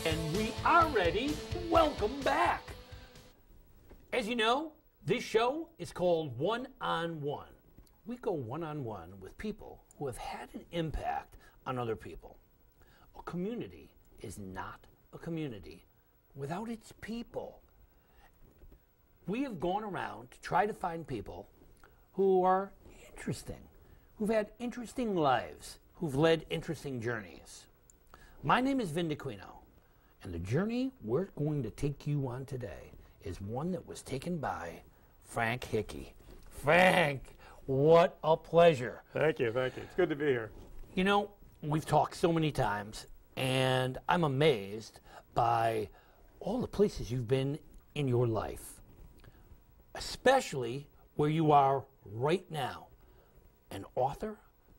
And we are ready. Welcome back. As you know, this show is called One-on-One. We go one-on-one with people who have had an impact on other people. A community is not a community without its people. We have gone around to try to find people who are interesting, who've had interesting lives, who've led interesting journeys. My name is Vin Dacquino, and the journey we're going to take you on today is one that was taken by Frank Hickey. Frank, what a pleasure. Thank you, thank you. It's good to be here. You know, we've talked so many times, and I'm amazed by all the places you've been in your life, especially where you are right now, an author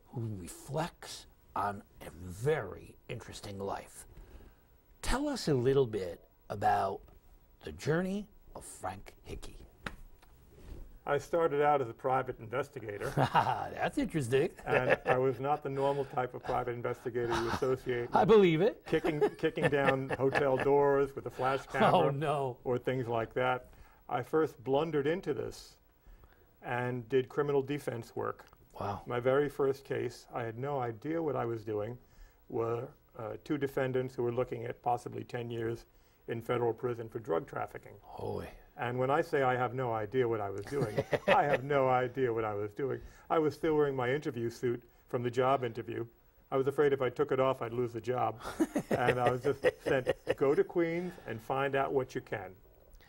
who reflects on a very interesting life. Tell us a little bit about the journey of Frank Hickey. I started out as a private investigator. That's interesting. And I was not the normal type of private investigator you associate with. I believe it. Kicking down hotel doors with a flash camera. Oh, no. Or things like that. I first blundered into this and did criminal defense work. Wow. My very first case, I had no idea what I was doing, were two defendants who were looking at possibly 10 years in federal prison for drug trafficking. Holy. And when I say I have no idea what I was doing, I have no idea what I was doing. I was still wearing my interview suit from the job interview. I was afraid if I took it off, I'd lose the job. And I was just sent, go to Queens and find out what you can.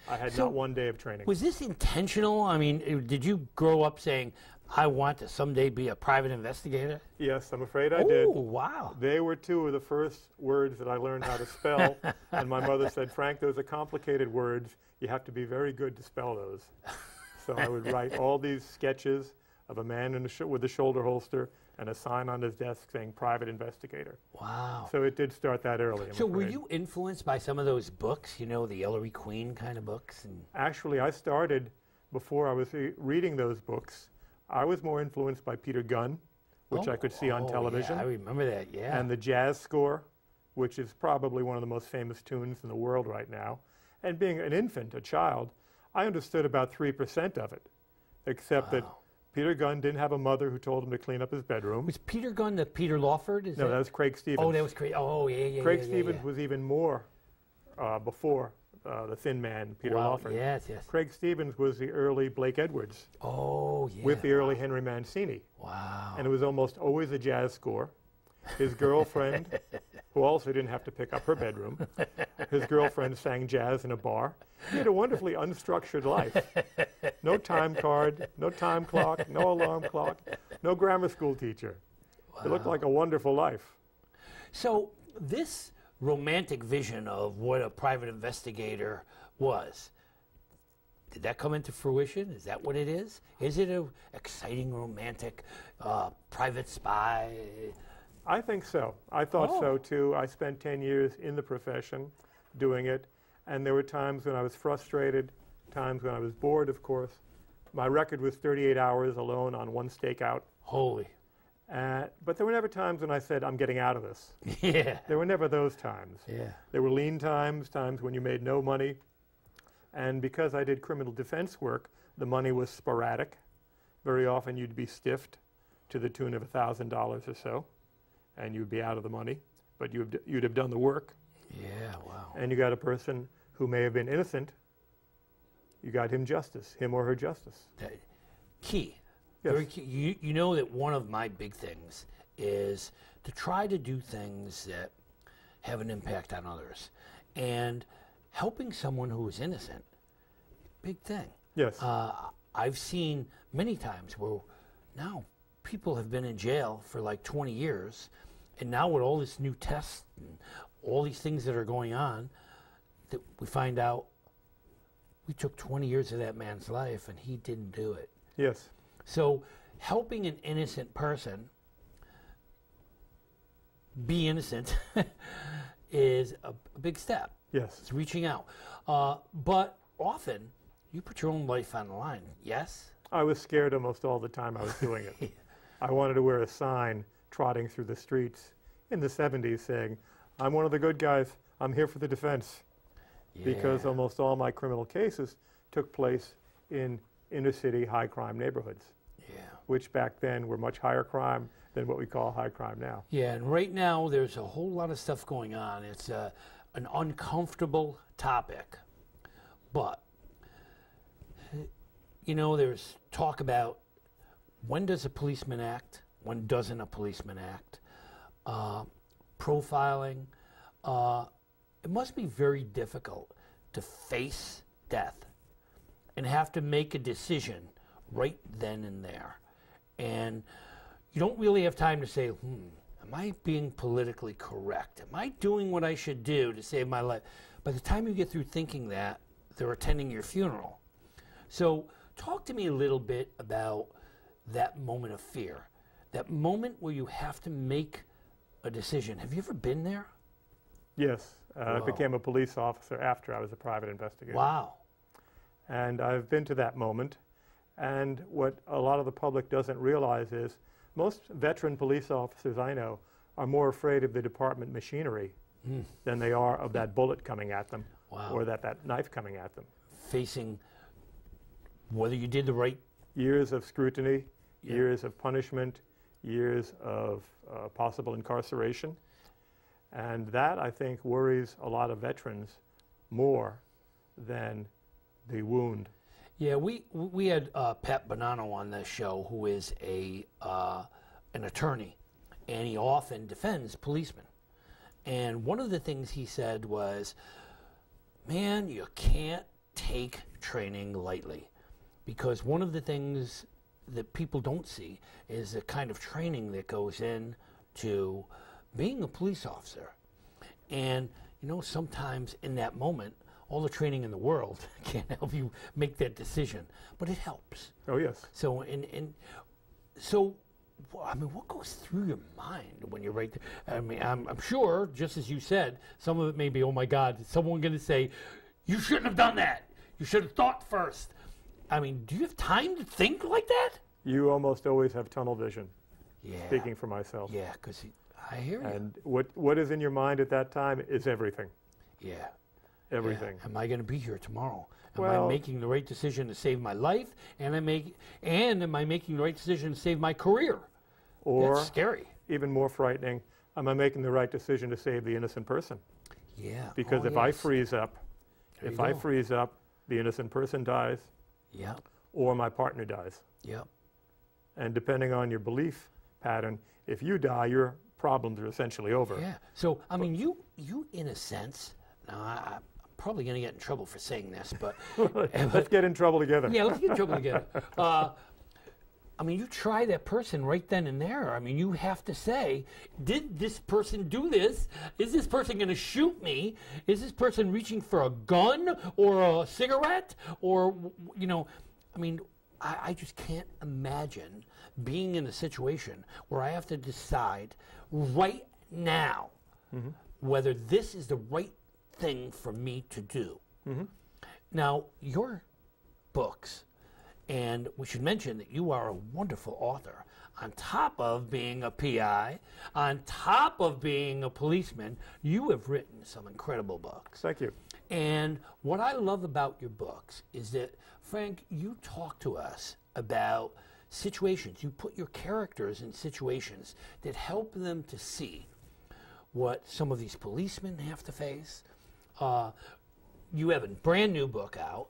I had not one day of training. Was this intentional? I mean, did you grow up saying, I want to someday be a private investigator? Yes, I'm afraid I did. Oh, wow. They were two of the first words that I learned how to spell. And my mother said, Frank, those are complicated words. You have to be very good to spell those. So I would write all these sketches of a man with a shoulder holster and a sign on his desk saying private investigator. Wow. So it did start that early. So were you influenced by some of those books, you know, the Ellery Queen kind of books? And actually, I started before I was reading those books. I was more influenced by Peter Gunn, which I could see on television. Yeah, I remember that, yeah. And the jazz score, which is probably one of the most famous tunes in the world right now. And being an infant, a child, I understood about 3% of it, except that Peter Gunn didn't have a mother who told him to clean up his bedroom. Was Peter Gunn the Peter Lawford? No, that was Craig Stevens. Oh, that was Craig. Oh, yeah. Craig Stevens was even more before the Thin Man, Peter Lawford. Yes. Craig Stevens was the early Blake Edwards. Oh, yeah. With the early Henry Mancini. Wow. And it was almost always a jazz score. His girlfriend, who also didn't have to pick up her bedroom, his girlfriend sang jazz in a bar. He had a wonderfully unstructured life. No time card, no time clock, no alarm clock, no grammar school teacher. Wow. It looked like a wonderful life. So this romantic vision of what a private investigator was, did that come into fruition? Is that what it is? Is it an exciting, romantic private spy? I think so. I thought so too. I spent 10 years in the profession doing it, and there were times when I was frustrated, times when I was bored, of course. My record was 38 hours alone on one stakeout. Holy. But there were never times when I said, I'm getting out of this. Yeah. There were never those times. Yeah. There were lean times, times when you made no money. And because I did criminal defense work, the money was sporadic. Very often you'd be stiffed to the tune of $1,000 or so, and you'd be out of the money, but you'd have done the work. Yeah, wow. And you got a person who may have been innocent, you got him justice, him or her justice. Key. Yes. Very key. You know that one of my big things is to try to do things that have an impact on others. And helping someone who is innocent, big thing. Yes. I've seen many times where now people have been in jail for like 20 years, and now with all this new tests and all these things that are going on, that we find out we took 20 years of that man's life and he didn't do it. Yes. So helping an innocent person be innocent is a big step. Yes. It's reaching out. But often you put your own life on the line, yes? I was scared almost all the time I was doing it. I wanted to wear a sign trotting through the streets in the 70s saying, I'm one of the good guys, I'm here for the defense because almost all my criminal cases took place in inner city high crime neighborhoods, which back then were much higher crime than what we call high crime now. Yeah, and right now there's a whole lot of stuff going on. It's an uncomfortable topic, but you know, there's talk about when does a policeman act, when doesn't a policeman act, profiling. It must be very difficult to face death and have to make a decision right then and there. And you don't really have time to say, am I being politically correct? Am I doing what I should do to save my life? By the time you get through thinking that, they're attending your funeral. So talk to me a little bit about that moment of fear, that moment where you have to make a decision. Have you ever been there? Yes. I became a police officer after I was a private investigator. Wow. And I've been to that moment. And what a lot of the public doesn't realize is most veteran police officers I know are more afraid of the department machinery than they are of that bullet coming at them or that knife coming at them. Facing whether you did the right... Years of scrutiny, years of punishment, years of possible incarceration. And that, I think, worries a lot of veterans more than the wound. Yeah, we had Pat Bonanno on this show, who is an attorney, and he often defends policemen. And one of the things he said was, man, you can't take training lightly, because one of the things that people don't see is the kind of training that goes into being a police officer. And, you know, sometimes in that moment, all the training in the world can't help you make that decision, but it helps. Oh, yes. So, so, I mean, what goes through your mind when you're right there? I mean, I'm sure, just as you said, some of it may be, oh my God, is someone going to say, you shouldn't have done that. You should have thought first. I mean, do you have time to think like that? You almost always have tunnel vision. Yeah. Speaking for myself. Yeah, because I hear you. And what is in your mind at that time is everything. Yeah. Everything. Yeah. Am I going to be here tomorrow? Am Well, I making the right decision to save my life? And am I making the right decision to save my career? Or that's scary. Even more frightening, am I making the right decision to save the innocent person? Yeah. Because if I freeze up, the innocent person dies. Yeah. Or my partner dies. Yeah. And depending on your belief pattern, if you die, your problems are essentially over. Yeah. So, I mean, you in a sense, now I'm probably going to get in trouble for saying this, but... Let's get in trouble together. Yeah, let's get in trouble together. I mean, you try that person right then and there. I mean, you have to say, did this person do this? Is this person going to shoot me? Is this person reaching for a gun or a cigarette? Or, you know, I mean, I just can't imagine being in a situation where I have to decide right now whether this is the right thing for me to do. Now, your books, and we should mention that you are a wonderful author. On top of being a PI, on top of being a policeman, you have written some incredible books. Thank you. And what I love about your books is that, Frank, you talk to us about situations. You put your characters in situations that help them to see what some of these policemen have to face. You have a brand new book out.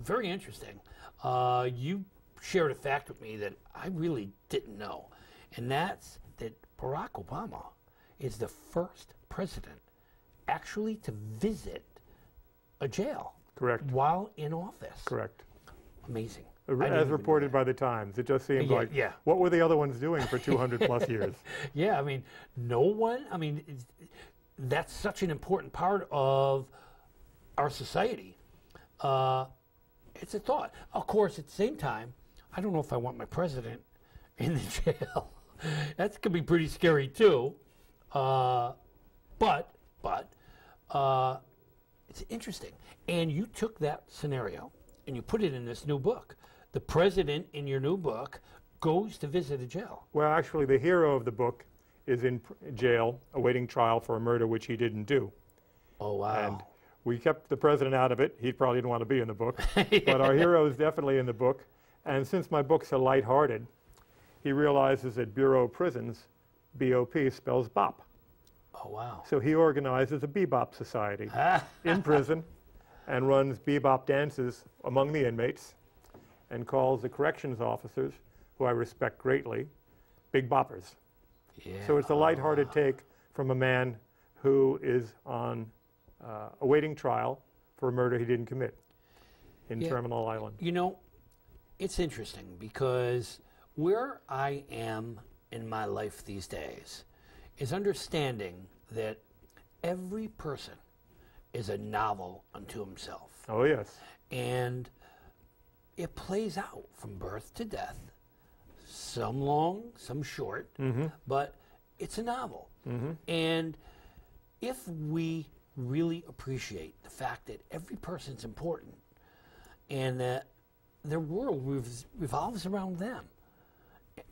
Very interesting. You shared a fact with me that I really didn't know, and that's that Barack Obama is the first president actually to visit a jail. Correct. While in office. Correct. Amazing. As reported by the Times. It just seemed like, what were the other ones doing for 200 plus years? Yeah, I mean, no one, I mean, that's such an important part of our society. It's a thought. Of course, at the same time, I don't know if I want my president in the jail. That could be pretty scary too. But it's interesting. And you took that scenario and you put it in this new book. The president in your new book goes to visit a jail. Well, actually, the hero of the book is in jail awaiting trial for a murder which he didn't do. Oh, wow. And we kept the president out of it. He probably didn't want to be in the book. Yeah. But our hero is definitely in the book. And since my books are lighthearted, he realizes that Bureau of Prisons, BOP, spells bop. Oh, wow. So he organizes a bebop society in prison and runs bebop dances among the inmates and calls the corrections officers, who I respect greatly, big boppers. Yeah. So it's a lighthearted take from a man who is on awaiting trial for a murder he didn't commit in Terminal Island. You know, it's interesting because where I am in my life these days is understanding that every person is a novel unto himself. Oh, yes. And it plays out from birth to death, some long, some short, but it's a novel. And if we really appreciate the fact that every person's important and that their world revolves around them,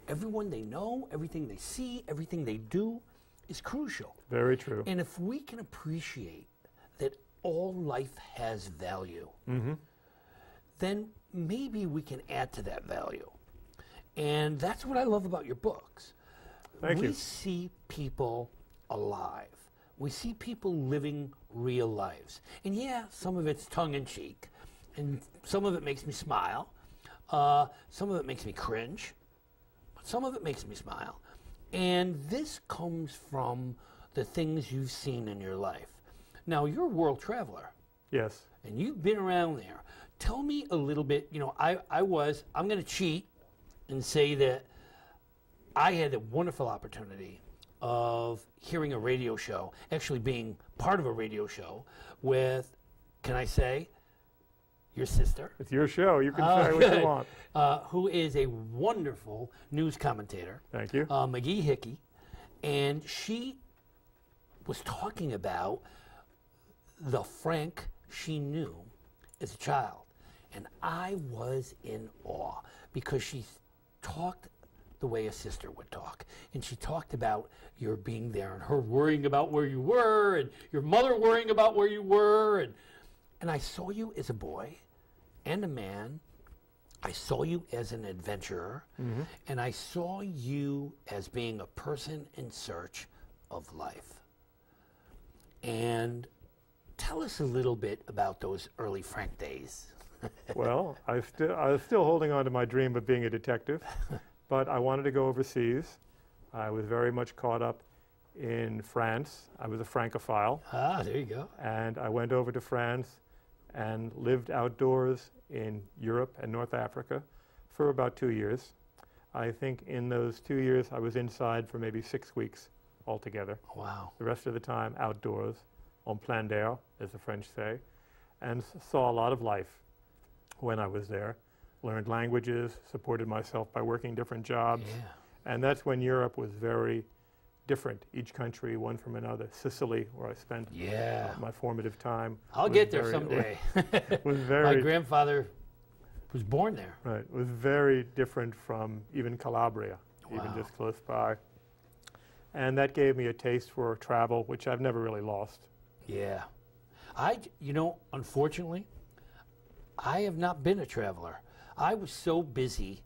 everyone they know, everything they see, everything they do is crucial. Very true. And if we can appreciate that all life has value, then maybe we can add to that value. And that's what I love about your books. Thank you. We see people alive. We see people living real lives. And yeah, some of it's tongue-in-cheek, and some of it makes me smile. Some of it makes me cringe, but some of it makes me smile. And this comes from the things you've seen in your life. Now, you're a world traveler. Yes. And you've been around there. Tell me a little bit, you know, I'm going to cheat and say that I had a wonderful opportunity of hearing a radio show, actually being part of a radio show with, can I say, your sister? It's your show. You can say what you want. Who is a wonderful news commentator. Thank you. McGee Hickey. And she was talking about the Frank she knew as a child. And I was in awe because she talked the way a sister would talk. And she talked about your being there and her worrying about where you were and your mother worrying about where you were. And I saw you as a boy and a man. I saw you as an adventurer. And I saw you as being a person in search of life. And tell us a little bit about those early Frank days. Well, I was still holding on to my dream of being a detective, but I wanted to go overseas. I was very much caught up in France. I was a Francophile. Ah, there you go. And I went over to France and lived outdoors in Europe and North Africa for about 2 years. I think in those 2 years I was inside for maybe 6 weeks altogether. Wow. The rest of the time outdoors, en plein air, as the French say, and saw a lot of life when I was there. Learned languages, supported myself by working different jobs. Yeah. And that's when Europe was very different, each country, one from another. Sicily, where I spent my formative time. I'll get there someday. Was very, my grandfather was born there. Right. Was very different from even Calabria, even just close by. And that gave me a taste for travel, which I've never really lost. Yeah. You know, unfortunately, I have not been a traveler. I was so busy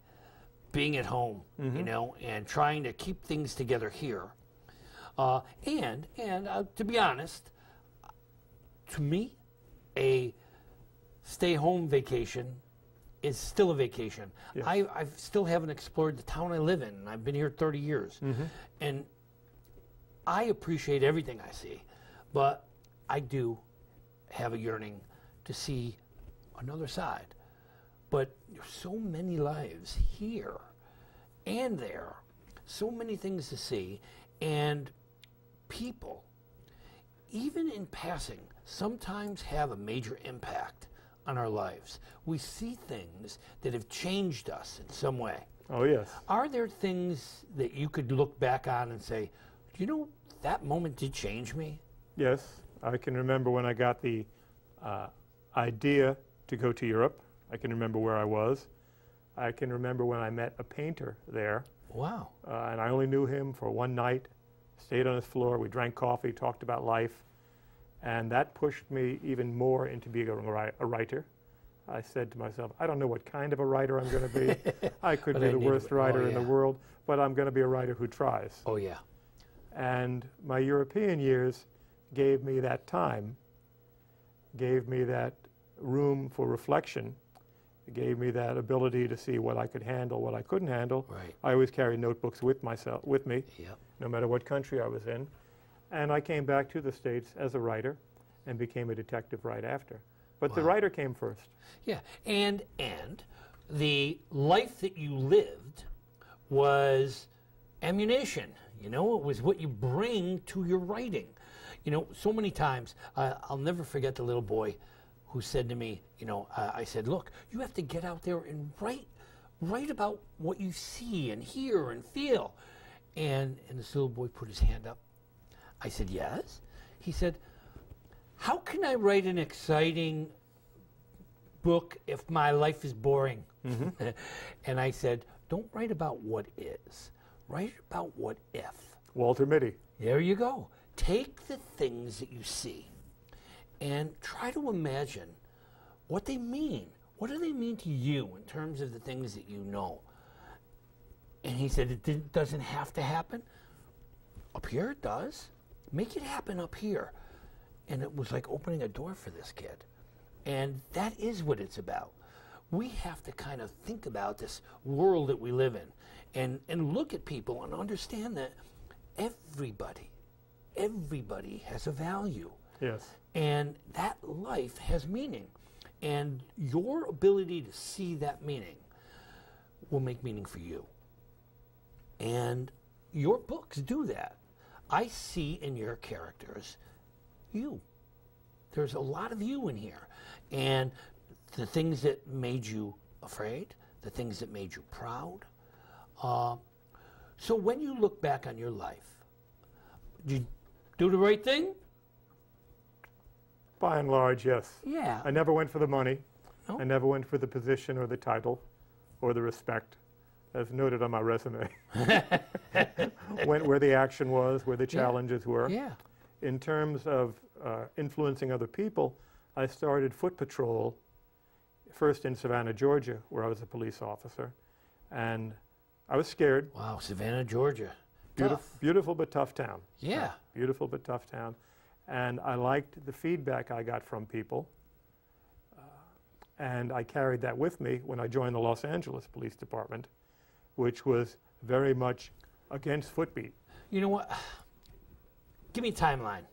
being at home, you know, and trying to keep things together here. And to be honest, to me, a stay-home vacation is still a vacation. Yes. I still haven't explored the town I live in, and I've been here 30 years. And I appreciate everything I see, but I do have a yearning to see another side. But there's so many lives here and there, so many things to see, and people, even in passing, sometimes have a major impact on our lives. We see things that have changed us in some way. Oh, yes. Are there things that you could look back on and say, you know, that moment did change me? Yes. I can remember when I got the idea to go to Europe. I can remember where I was. I can remember when I met a painter there. Wow. And I only knew him for one night, stayed on his floor. We drank coffee, talked about life. And that pushed me even more into being a writer. I said to myself, I don't know what kind of a writer I'm going to be. I could be the worst writer in the world, but I'm going to be a writer who tries. Oh, yeah. And my European years gave me that time, gave me that room for reflection. It gave me that ability to see what I could handle, what I couldn't handle. Right. I always carried notebooks with me, Yep. no matter what country I was in. And I came back to the States as a writer and became a detective right after. But the writer came first. Yeah, and the life that you lived was ammunition. You know, it was what you bring to your writing. You know, so many times, I'll never forget the little boy who said to me, you know, I said, look, you have to get out there and write about what you see and hear and feel. And this little boy put his hand up. I said, yes. He said, how can I write an exciting book if my life is boring? Mm-hmm. And I said, don't write about what is. Write about what if. Walter Mitty. There you go. Take the things that you see and try to imagine what they mean. What do they mean to you in terms of the things that you know? And he said, it doesn't have to happen. Up here it does. Make it happen up here. And it was like opening a door for this kid. And that is what it's about. We have to kind of think about this world that we live in and look at people and understand that everybody has a value. Yes. And that life has meaning. And your ability to see that meaning will make meaning for you. And your books do that. I see in your characters you. There's a lot of you in here. And the things that made you afraid, the things that made you proud. So when you look back on your life, did you do the right thing? By and large, yes. Yeah. I never went for the money. No? I never went for the position or the title or the respect, as noted on my resume. Went where the action was, where the challenges were. Yeah. In terms of influencing other people, I started foot patrol first in Savannah, Georgia, where I was a police officer. And I was scared. Wow, Savannah, Georgia. Beautiful but tough town. Yeah. Beautiful but tough town. And I liked the feedback I got from people. And I carried that with me when I joined the Los Angeles Police Department, which was very much against footbeat. You know what? Give me a timeline.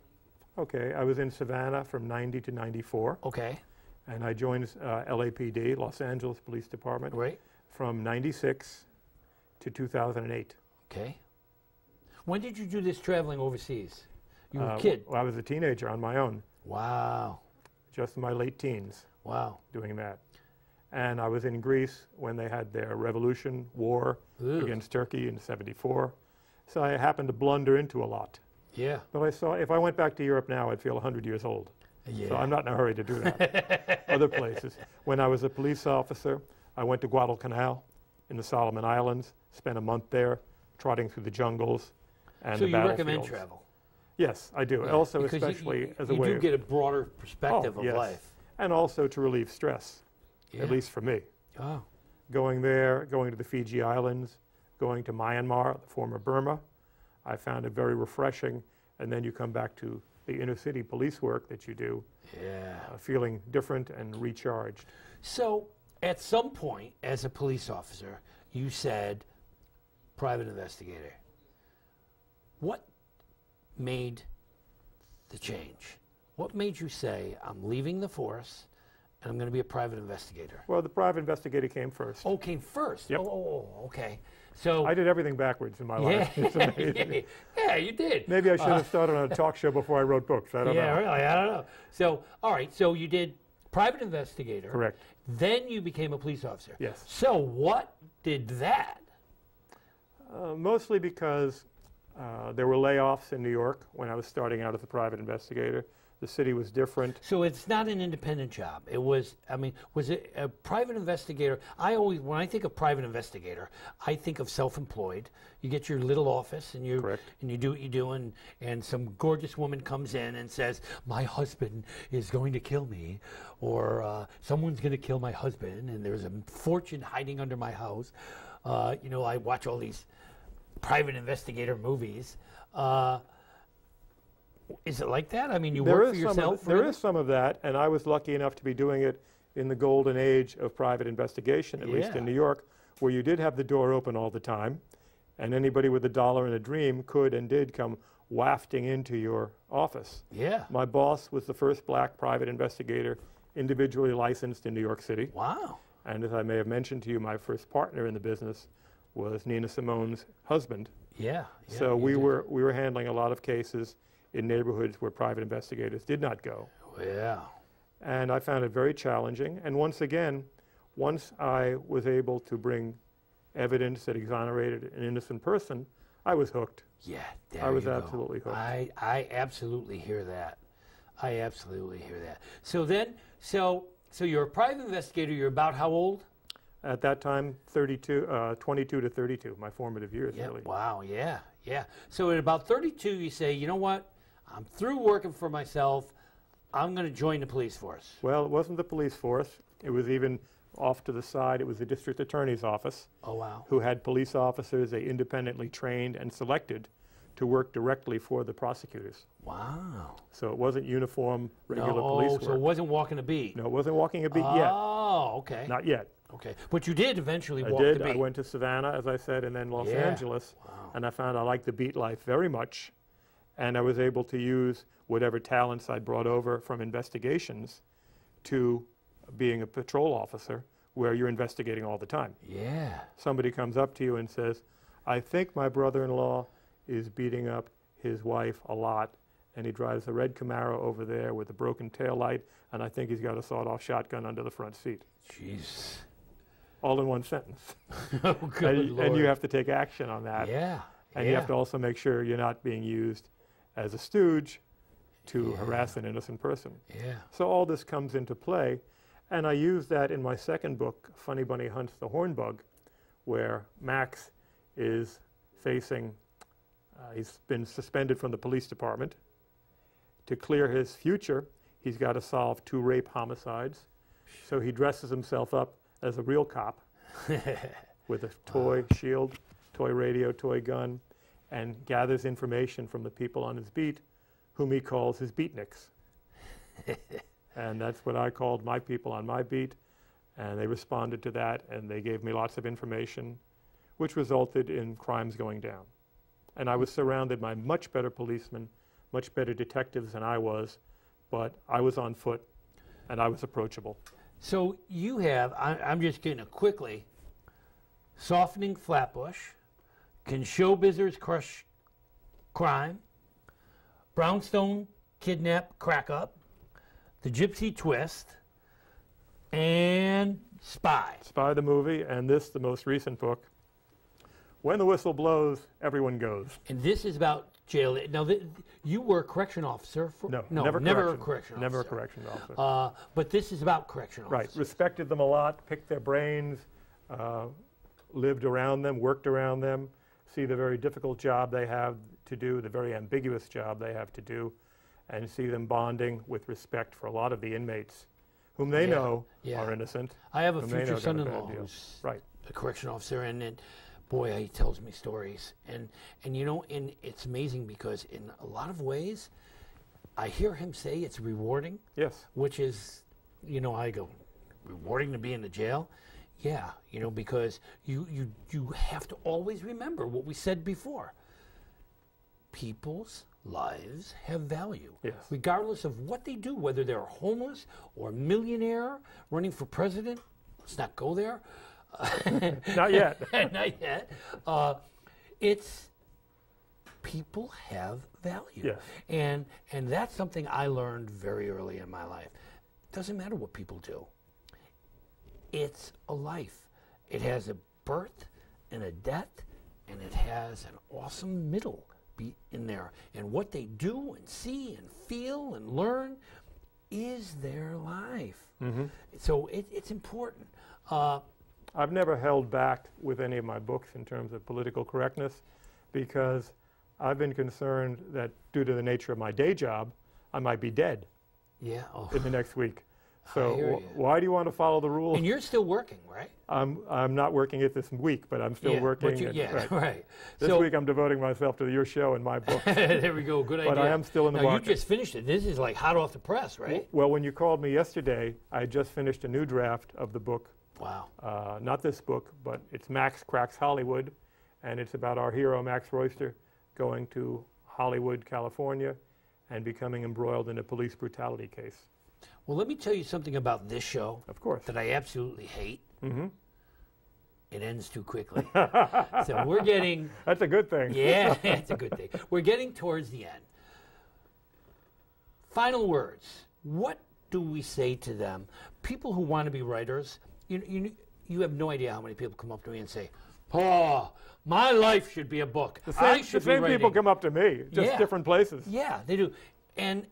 Okay, I was in Savannah from 90 to 94. Okay. And I joined LAPD, Los Angeles Police Department, Right. from 96 to 2008. Okay. When did you do this traveling overseas? You were a kid. Well, I was a teenager on my own, Wow. just in my late teens, Wow. doing that. And I was in Greece when they had their revolution, war against Turkey in '74. So I happened to blunder into a lot. Yeah. But I saw, if I went back to Europe now, I'd feel 100 years old. Yeah. So I'm not in a hurry to do that. Other places. When I was a police officer, I went to Guadalcanal in the Solomon Islands, spent a month there, trotting through the jungles and So the you battlefields. recommend travel? Yes, I do. Yeah, Also, because especially as a you way do of, get a broader perspective of yes. life. And also to relieve stress, Yeah. at least for me. Oh. Going there, going to the Fiji Islands, going to Myanmar, the former Burma, I found it very refreshing. And then you come back to the inner city police work that you do, feeling different and recharged. So at some point, as a police officer, you said, private investigator. What made the change? What made you say, I'm leaving the force and I'm going to be a private investigator? Well, the private investigator came first. Oh, came first. Yep. Oh, okay. So I did everything backwards in my life. It's amazing. yeah, you did. Maybe I should have started on a talk show before I wrote books. I don't know. Yeah, really. I don't know. So, all right. So you did private investigator. Correct. Then you became a police officer. Yes. So what did that? Mostly because there were layoffs in New York when I was starting out as a private investigator. The city was different. So it's not an independent job. It was, I mean, was it a private investigator? When I think of private investigator, I think of self-employed. You get your little office and Correct. and you do what you do, and some gorgeous woman comes in and says, my husband is going to kill me, or someone's going to kill my husband, and there's a fortune hiding under my house. You know, I watch all these private investigator movies. Is it like that? I mean, you work for yourself? There is some of that, and I was lucky enough to be doing it in the golden age of private investigation, at least in New York, where you did have the door open all the time, and anybody with a dollar and a dream could and did come wafting into your office. Yeah. My boss was the first black private investigator individually licensed in New York City. Wow. And as I may have mentioned to you, my first partner in the business was Nina Simone's husband. Yeah. So we were handling a lot of cases in neighborhoods where private investigators did not go. Yeah. And I found it very challenging. And once again, once I was able to bring evidence that exonerated an innocent person, I was hooked. Yeah, I was absolutely hooked. I absolutely hear that. I absolutely hear that. So then, so you're a private investigator. You're about how old? At that time, 22 to 32, my formative years, Yeah. really. Wow. Yeah. Yeah. So at about 32, you say, you know what? I'm through working for myself. I'm going to join the police force. Well, it wasn't the police force. It was even off to the side. It was the district attorney's office. Oh, wow. Who had police officers they independently trained and selected to work directly for the prosecutors. Wow. So it wasn't uniform, regular police work. So it wasn't walking a beat. No, it wasn't walking a beat yet. Oh, okay. Not yet. Okay. But you did eventually walk I the did. beat. I went to Savannah, as I said, and then Los Angeles. Wow. And I found I liked the beat life very much. And I was able to use whatever talents I brought over from investigations to being a patrol officer where you're investigating all the time. Yeah. Somebody comes up to you and says, I think my brother-in-law is beating up his wife a lot, and he drives a red Camaro over there with a broken taillight, and I think he's got a sawed-off shotgun under the front seat. Jeez. All in one sentence. Oh, good and Lord. you have to take action on that. Yeah. And you have to also make sure you're not being used as a stooge to harass an innocent person. Yeah. So all this comes into play, and I use that in my second book, Funny Bunny Hunts the Hornbug, where Max is facing, he's been suspended from the police department. To clear his future, he's got to solve 2 rape homicides. So he dresses himself up as a real cop with a toy shield, toy radio, toy gun, and gathers information from the people on his beat, whom he calls his beatniks. And that's what I called my people on my beat, and they responded to that, and they gave me lots of information, which resulted in crimes going down. And I was surrounded by much better policemen, much better detectives than I was, but I was on foot, and I was approachable. So you have, I'm just getting it quickly, Softening Flatbush, Can Showbizzers Crush Crime, Brownstone Kidnap Crack Up, The Gypsy Twist, and Spy. Spy the movie, and this, the most recent book, When the Whistle Blows, Everyone Goes. And this is about jail. Now, you were a correction officer? No, never a correction officer. Never a correction officer. But this is about correction officers. Right, respected them a lot, picked their brains, lived around them, worked around them, see the very difficult job they have to do, the very ambiguous job they have to do, and see them bonding with respect for a lot of the inmates whom they know are innocent. I have a whom they know future got a son-in-law bad deal. who's Right. a correction officer, and boy, he tells me stories. And you know, and it's amazing because in a lot of ways, I hear him say it's rewarding. Yes. Which is, you know, I go, rewarding to be in the jail? Yeah, you know, because you have to always remember what we said before. People's lives have value. Yes. Regardless of what they do, whether they're homeless or a millionaire running for president. Let's not go there. Not yet. Not yet. It's people have value. Yes. And that's something I learned very early in my life. It doesn't matter what people do. It's a life. It has a birth and a death, and it has an awesome middle be in there. And what they do and see and feel and learn is their life. So it's important. I've never held back with any of my books in terms of political correctness because I've been concerned that due to the nature of my day job, I might be dead Yeah. in the next week. I So hear you. why do you want to follow the rules? And you're still working, right? I'm not working it this week, but I'm still working. But right. This So- week I'm devoting myself to your show and my book. There we go. Good idea. But I am still in the now, market. you just finished it. This is like hot off the press, right? Well, when you called me yesterday, I just finished a new draft of the book. Wow. Not this book, but it's Max Cracks Hollywood, and it's about our hero Max Royster going to Hollywood, California, and becoming embroiled in a police brutality case. Well, let me tell you something about this show Of course. that I absolutely hate. Mm-hmm. It ends too quickly. So we're getting, That's a good thing. yeah, it's a good thing. We're getting towards the end. Final words. What do we say to them? People who want to be writers, you have no idea how many people come up to me and say, "Oh, my life should be a book. I should The same be writing." people come up to me, just Yeah. different places. Yeah, they do. And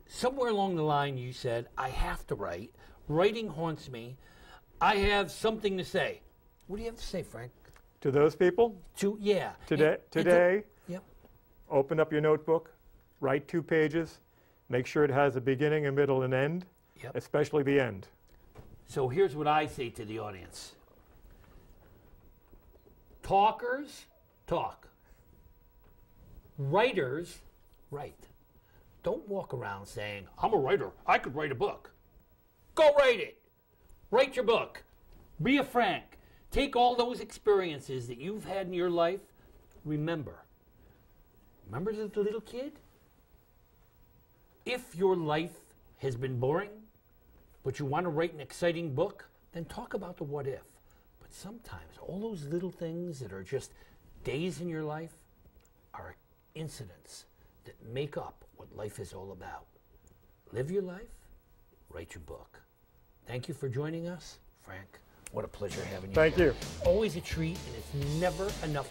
somewhere along the line you said, I have to write. Writing haunts me. I have something to say. What do you have to say, Frank? To those people, Yeah. today, Yep. open up your notebook, write 2 pages, make sure it has a beginning, a middle, and end, Yep. especially the end. So here's what I say to the audience. Talkers, talk. Writers, write. Don't walk around saying, I'm a writer. I could write a book. Go write it. Write your book. Be a Frank. Take all those experiences that you've had in your life. Remember as a little kid? If your life has been boring, but you want to write an exciting book, then talk about the what if. But sometimes all those little things that are just days in your life are incidents that make up what life is all about. Live your life, write your book. Thank you for joining us, Frank. What a pleasure having you. Thank you. Always a treat, and it's never enough